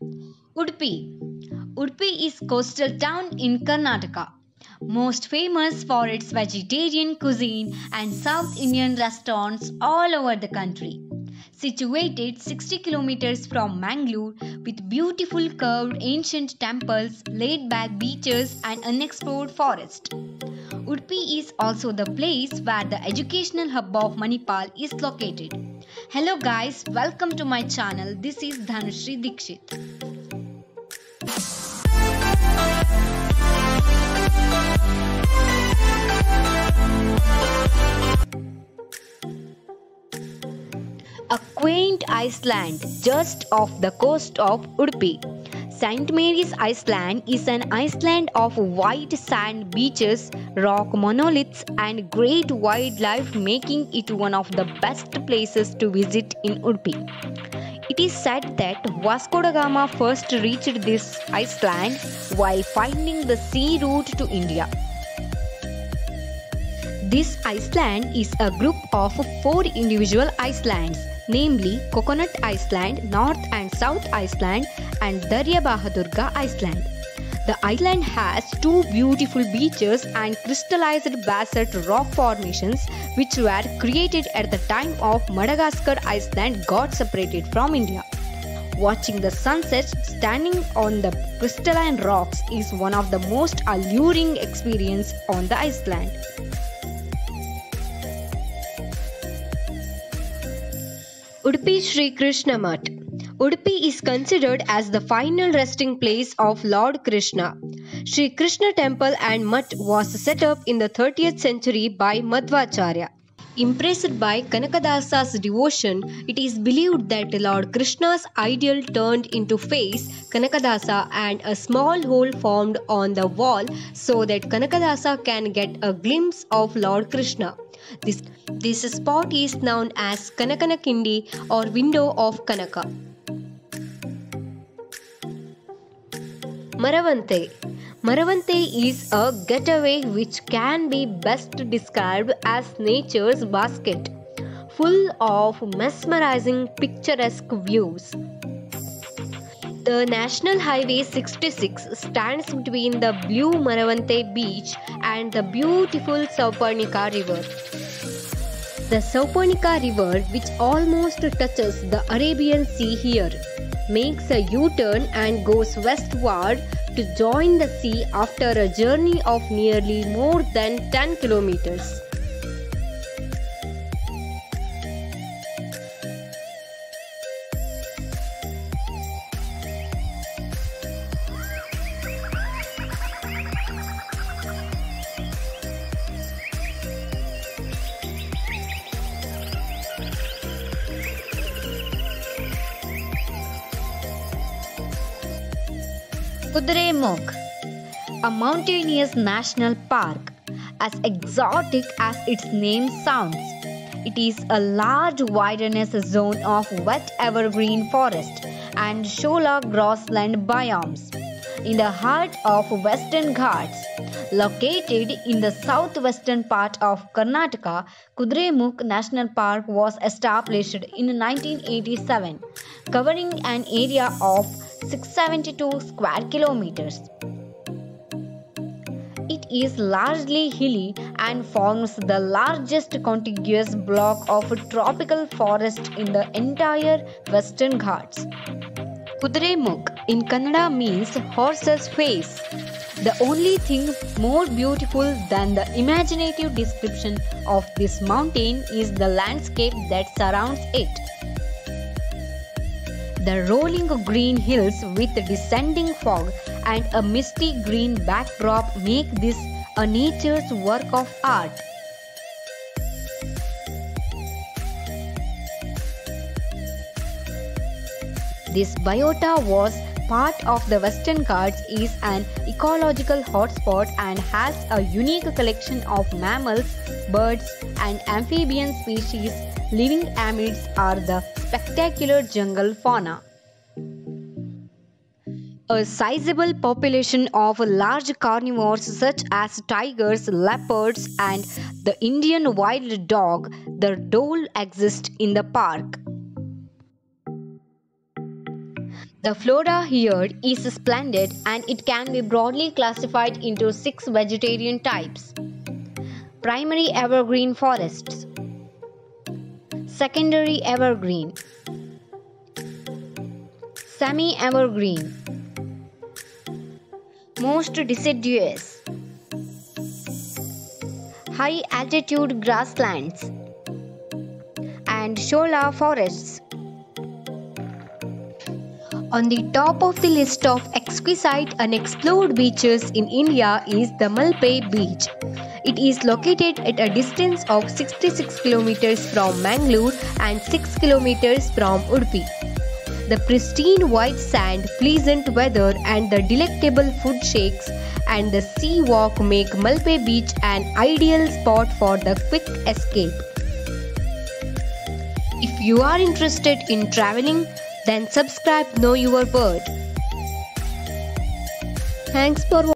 Udupi. Udupi is coastal town in Karnataka, most famous for its vegetarian cuisine and South Indian restaurants all over the country. Situated 60 kilometers from Mangalore with beautiful curved ancient temples, laid back beaches and unexplored forest. Udupi is also the place where the educational hub of Manipal is located. Hello guys, welcome to my channel. This is Dhanushri Dikshit. A quaint island just off the coast of Udupi. St. Mary's Island is an island of white sand beaches, rock monoliths, and great wildlife, making it one of the best places to visit in Udupi. It is said that Vasco da Gama first reached this island while finding the sea route to India. This island is a group of 4 individual islands, namely Coconut Island, North and South Island, and Darya Bahadurga Island. The island has 2 beautiful beaches and crystallized basalt rock formations which were created at the time of Madagascar Island got separated from India. Watching the sunset standing on the crystalline rocks is one of the most alluring experiences on the island. Udupi Sri Krishna Mutt. Udupi is considered as the final resting place of Lord Krishna. Sri Krishna Temple and Mutt was set up in the 30th century by Madhvacharya. Impressed by Kanakadasa's devotion, it is believed that Lord Krishna's idol turned into face Kanakadasa and a small hole formed on the wall so that Kanakadasa can get a glimpse of Lord Krishna. This spot is known as Kanakanakindi or window of Kanaka. Maravante. Maravante is a getaway which can be best described as nature's basket, full of mesmerizing picturesque views. The National Highway 66 stands between the blue Maravante beach and the beautiful Sauparnika river. The Sauparnika river, which almost touches the Arabian Sea here, makes a U-turn and goes westward to join the sea after a journey of nearly more than 10 kilometers. Kudremukh, a mountainous national park. As exotic as its name sounds, it is a large wilderness zone of wet evergreen forest and shola grassland biomes. In the heart of Western Ghats, located in the southwestern part of Karnataka, Kudremukh National Park was established in 1987, covering an area of 672 square kilometers. It is largely hilly and forms the largest contiguous block of tropical forest in the entire Western Ghats. Kudremukh in Kannada means horse's face. The only thing more beautiful than the imaginative description of this mountain is the landscape that surrounds it. The rolling green hills with descending fog and a misty green backdrop make this a nature's work of art. This biota was part of the Western Ghats, is an ecological hotspot and has a unique collection of mammals, birds and amphibian species living amidst are the spectacular jungle fauna. A sizable population of large carnivores such as tigers, leopards and the Indian wild dog, the dhole, exist in the park. The flora here is splendid and it can be broadly classified into 6 vegetarian types. Primary evergreen forests, secondary evergreen, semi-evergreen, most deciduous, high altitude grasslands, and shola forests. On the top of the list of exquisite unexplored beaches in India is the Malpe Beach. It is located at a distance of 66 kilometers from Mangalore and 6 kilometers from Udupi. The pristine white sand, pleasant weather and the delectable food shakes and the sea walk make Malpe Beach an ideal spot for the quick escape. If you are interested in traveling, then subscribe Know Your Bird. Thanks for watching.